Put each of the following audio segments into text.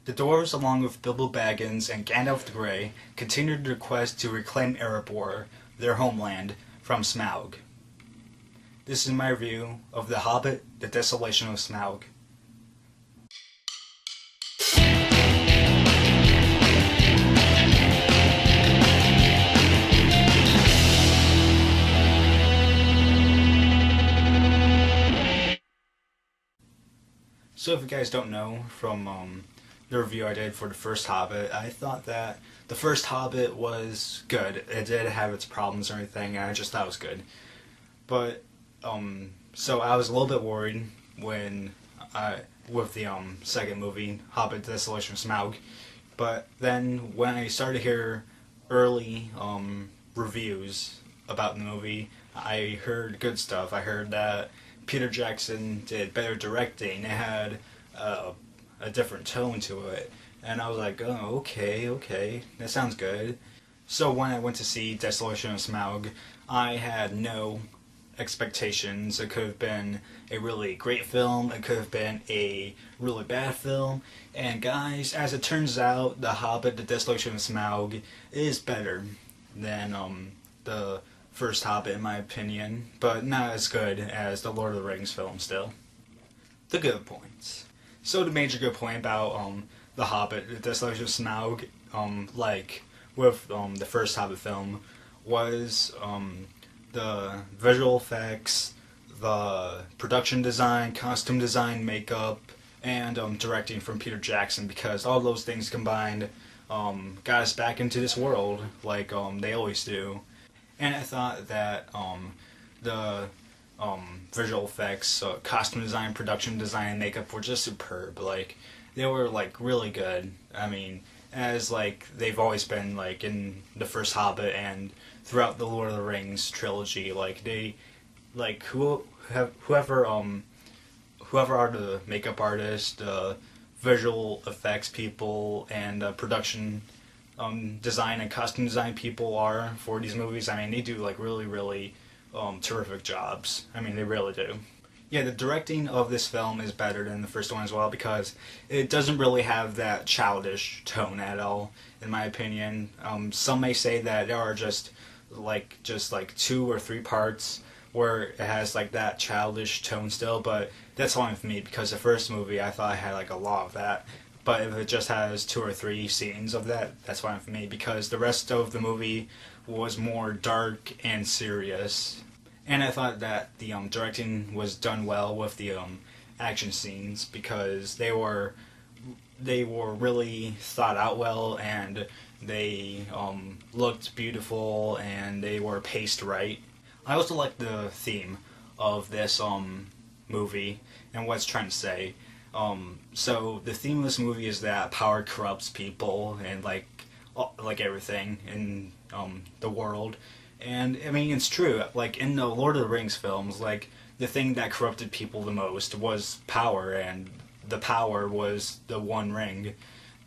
The dwarves, along with Bilbo Baggins and Gandalf the Grey, continued their quest to reclaim Erebor, their homeland, from Smaug. This is my review of The Hobbit, The Desolation of Smaug. So if you guys don't know from the review I did for the first Hobbit, I thought that the first Hobbit was good. It did have its problems and everything, and I just thought it was good. But, so I was a little bit worried with the second movie, Hobbit, Desolation of Smaug. But then when I started to hear early reviews about the movie, I heard good stuff. I heard that Peter Jackson did better directing. It had a different tone to it. And I was like, oh, okay, that sounds good. So when I went to see Desolation of Smaug, I had no expectations. It could have been a really great film. It could have been a really bad film. And guys, as it turns out, The Hobbit, The Desolation of Smaug is better than the first Hobbit in my opinion, but not as good as the Lord of the Rings film still. The good points. So the major good point about The Hobbit, The Desolation of Smaug, like with the first Hobbit film, was the visual effects, the production design, costume design, makeup, and directing from Peter Jackson, because all those things combined got us back into this world like they always do. And I thought that the visual effects, costume design, production design, and makeup were just superb. Like, they were like really good. I mean, as like they've always been like in the first Hobbit and throughout the Lord of the Rings trilogy. Like they, like whoever are the makeup artists, the visual effects people, and production design and costume design people are for these movies. I mean, they do like really terrific jobs. I mean, they really do. Yeah, the directing of this film is better than the first one as well, because it doesn't really have that childish tone at all, in my opinion. Some may say that there are just like 2 or 3 parts where it has like that childish tone still, but that's fine for me, because the first movie I thought I had like a lot of that. But if it just has 2 or 3 scenes of that, that's fine for me, because the rest of the movie was more dark and serious. And I thought that the directing was done well with the action scenes, because they were really thought out well, and they looked beautiful, and they were paced right. I also like the theme of this movie and what it's trying to say. So the theme of this movie is that power corrupts people and like everything in the world. And I mean, it's true. Like in the Lord of the Rings films, like the thing that corrupted people the most was power, and the power was the One Ring.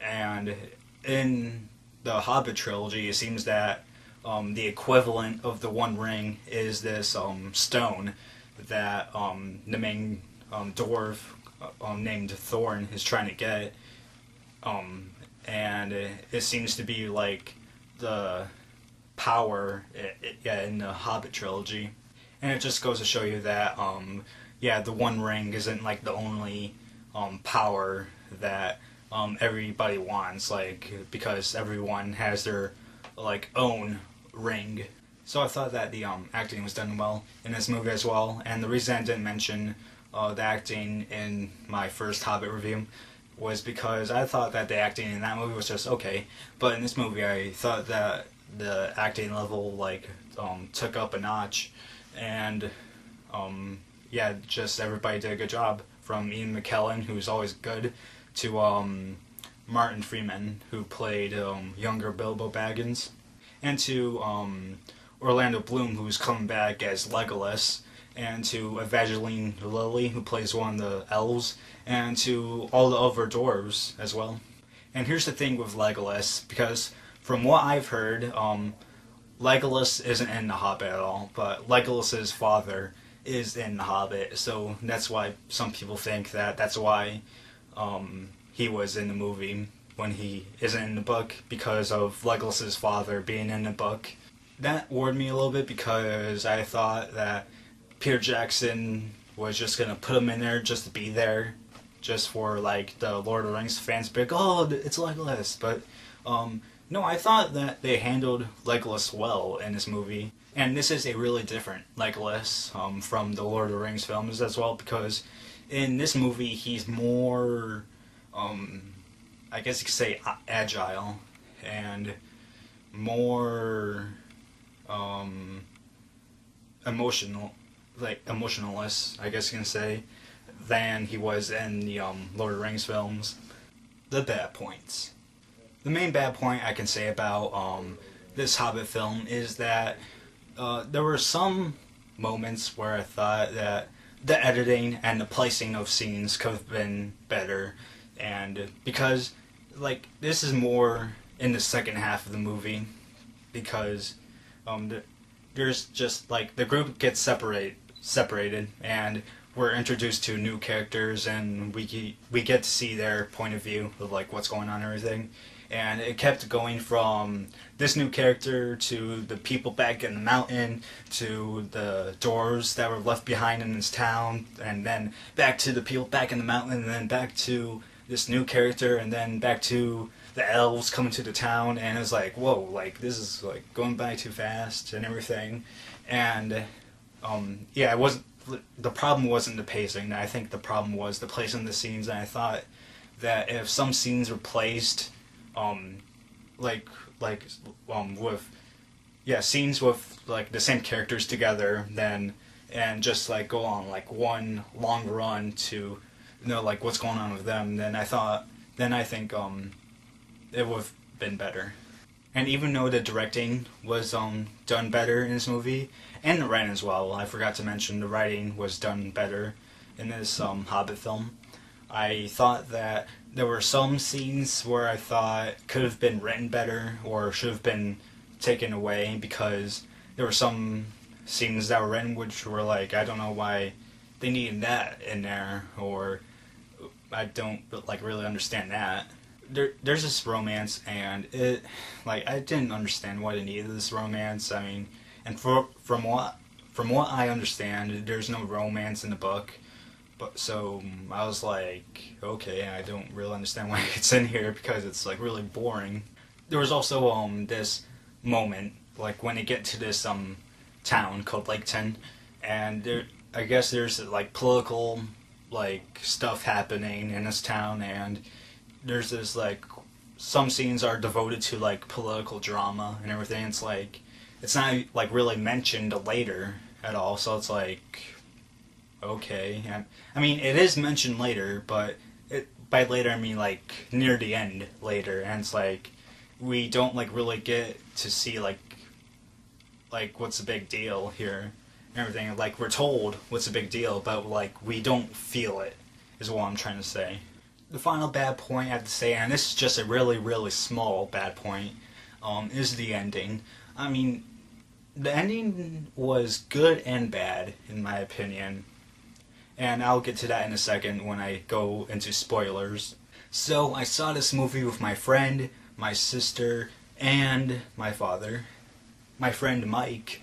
And in the Hobbit trilogy, it seems that the equivalent of the One Ring is this stone that the main dwarf named Thorn is trying to get, and it seems to be like the power in the Hobbit trilogy. And it just goes to show you that the One Ring isn't like the only power that everybody wants, like, because everyone has their like own ring. So I thought that the acting was done well in this movie as well. And the reason I didn't mention the acting in my first Hobbit review was because I thought that the acting in that movie was just okay, but in this movie I thought that the acting level like took up a notch, and just everybody did a good job, from Ian McKellen, who's always good, to Martin Freeman, who played younger Bilbo Baggins, and to Orlando Bloom, who's coming back as Legolas, and to Evangeline Lilly, who plays one of the elves, and to all the other dwarves as well. And here's the thing with Legolas, because from what I've heard, Legolas isn't in The Hobbit at all, but Legolas's father is in The Hobbit, so that's why some people think that that's why he was in the movie when he isn't in the book because of Legolas's father being in the book. That worried me a little bit because I thought that Peter Jackson was just gonna put him in there just to be there, just for like the Lord of the Rings fans to be like, oh, it's Legolas. But no, I thought that they handled Legolas well in this movie. And this is a really different Legolas from the Lord of the Rings films as well, because in this movie he's more, I guess you could say, agile and more emotionless, I guess you can say, than he was in the Lord of the Rings films. The bad points. The main bad point I can say about this Hobbit film is that there were some moments where I thought that the editing and the placing of scenes could have been better, and because like this is more in the second half of the movie, because there's just like the group gets separated and we're introduced to new characters, and we get to see their point of view of like what's going on and everything. And it kept going from this new character to the people back in the mountain to the dwarves that were left behind in this town, and then back to the people back in the mountain, and then back to this new character, and then back to the elves coming to the town. And it was like, whoa, like this is like going by too fast and everything. And yeah, it wasn't, the problem wasn't the pacing. I think the problem was the placing of the scenes, and I thought that if some scenes were placed scenes with like the same characters together, then, and just like go on like one long run to know like what's going on with them, then I think it would have been better. And even though the directing was done better in this movie, and the writing as well, I forgot to mention the writing was done better in this Hobbit film, I thought that there were some scenes where I thought could have been written better or should have been taken away, because there were some scenes that were written which were like, I don't know why they needed that in there, or I don't like really understand that. There's this romance, and it, like, I didn't understand why they needed this romance. I mean, and from what I understand, there's no romance in the book. But so I was like, okay, I don't really understand why it's in here, because it's like really boring. There was also this moment like when they get to this town called Laketon, and I guess there's like political like stuff happening in this town, and there's this like some scenes are devoted to like political drama and everything. It's like it's not like really mentioned later at all, so it's like, okay. I mean, it is mentioned later, but by later I mean like near the end later, and it's like we don't like really get to see like what's the big deal here and everything. Like we're told what's the big deal, but like we don't feel it, is what I'm trying to say. The final bad point I have to say, and this is just a really, really small bad point, is the ending. I mean, the ending was good and bad, in my opinion. And I'll get to that in a second when I go into spoilers. So, I saw this movie with my friend, my sister, and my father. My friend Mike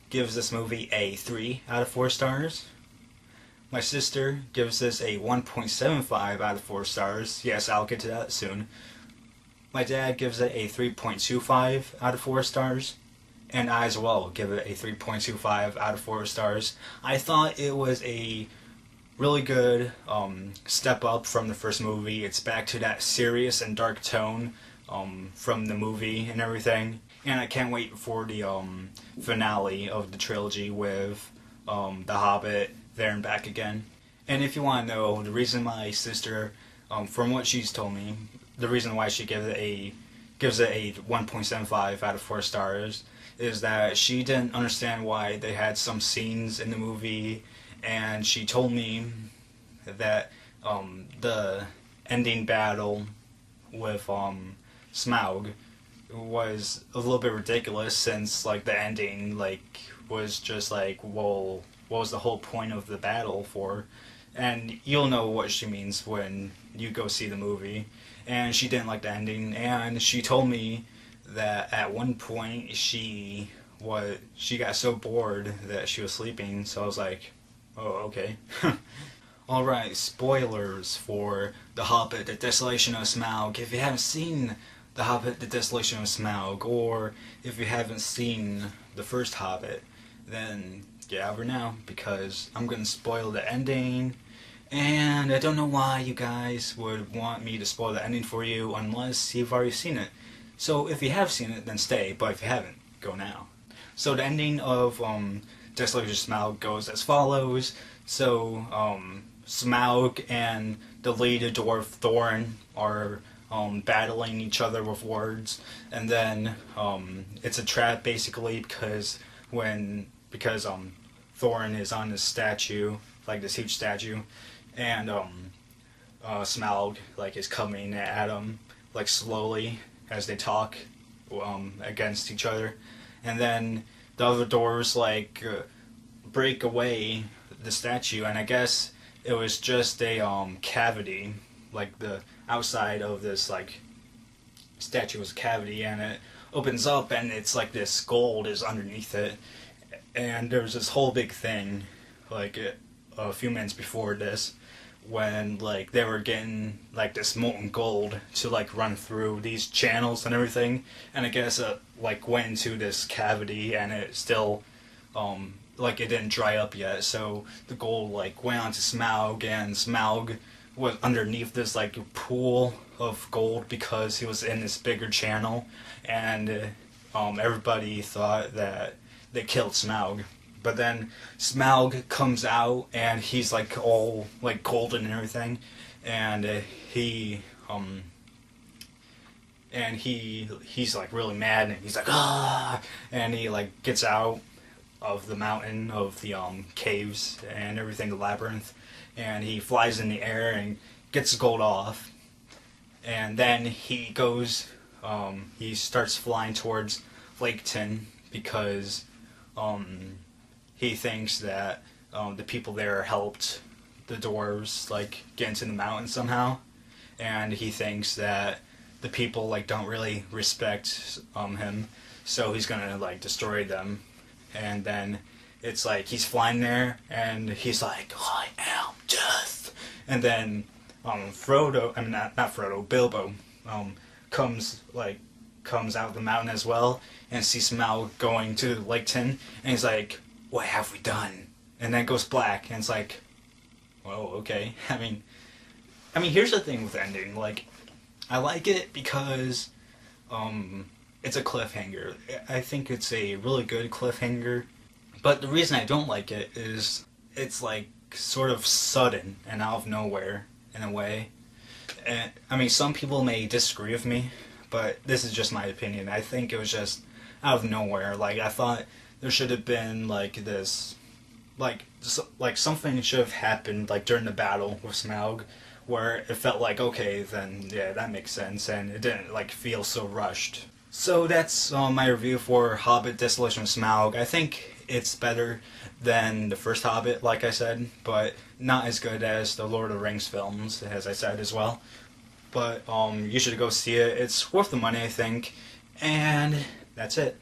gives this movie a 3 out of 4 stars. My sister gives this a 1.75 out of 4 stars. Yes, I'll get to that soon. My dad gives it a 3.25 out of 4 stars. And I as well give it a 3.25 out of 4 stars. I thought it was a really good step up from the first movie. It's back to that serious and dark tone from the movie and everything. And I can't wait for the finale of the trilogy with The Hobbit, There and Back Again. And if you want to know, the reason my sister, from what she's told me, the reason why she gives it a 1.75 out of 4 stars is that she didn't understand why they had some scenes in the movie, and she told me that the ending battle with Smaug was a little bit ridiculous, since like the ending like was just like, well, what was the whole point of the battle for? And you'll know what she means when you go see the movie, and she didn't like the ending, and she told me that at one point she got so bored that she was sleeping. So I was like, oh, okay. Alright, spoilers for The Hobbit, The Desolation of Smaug. If you haven't seen The Hobbit, The Desolation of Smaug, or if you haven't seen the first Hobbit, then get over now, because I'm going to spoil the ending, and I don't know why you guys would want me to spoil the ending for you unless you've already seen it. So if you have seen it, then stay, but if you haven't, go now. So the ending of Desolation of Smaug goes as follows. So, Smaug and the lead dwarf Thorin are battling each other with words, and then it's a trap basically because Thorin is on this statue, like this huge statue, and Smaug like is coming at him like slowly as they talk against each other, and then the other dwarves like break away the statue, and I guess it was just a cavity, like the outside of this like statue was a cavity, and it opens up and it's like this gold is underneath it, and there was this whole big thing like a few minutes before this when like they were getting like this molten gold to like run through these channels and everything, and I guess it like went into this cavity and it still like it didn't dry up yet, so the gold like went onto Smaug, and Smaug was underneath this like pool of gold because he was in this bigger channel, and everybody thought that they killed Smaug. But then Smaug comes out and he's like all like golden and everything, and he's like really mad, and he's like ah, and he like gets out of the mountain, of the caves and everything, the labyrinth, and he flies in the air and gets the gold off, and then he goes he starts flying towards Laketon because he thinks that the people there helped the dwarves like get into the mountain somehow, and he thinks that the people like don't really respect him, so he's gonna like destroy them. And then it's like he's flying there and he's like, I am death, and then Frodo, I mean not Frodo, Bilbo comes out of the mountain as well and sees Smaug going to Laketon, and he's like, what have we done? And then it goes black, and it's like, well, okay. I mean, here's the thing with the ending. Like, I like it because it's a cliffhanger. I think it's a really good cliffhanger. But the reason I don't like it is it's like sort of sudden and out of nowhere in a way. And I mean, some people may disagree with me, but this is just my opinion. I think it was just out of nowhere. Like, I thought there should have been like this, like something should have happened like during the battle with Smaug, where it felt like, okay, then yeah, that makes sense, and it didn't like feel so rushed. So that's my review for Hobbit, Desolation of Smaug. I think it's better than the first Hobbit, like I said, but not as good as the Lord of the Rings films, as I said as well. But you should go see it. It's worth the money, I think. And that's it.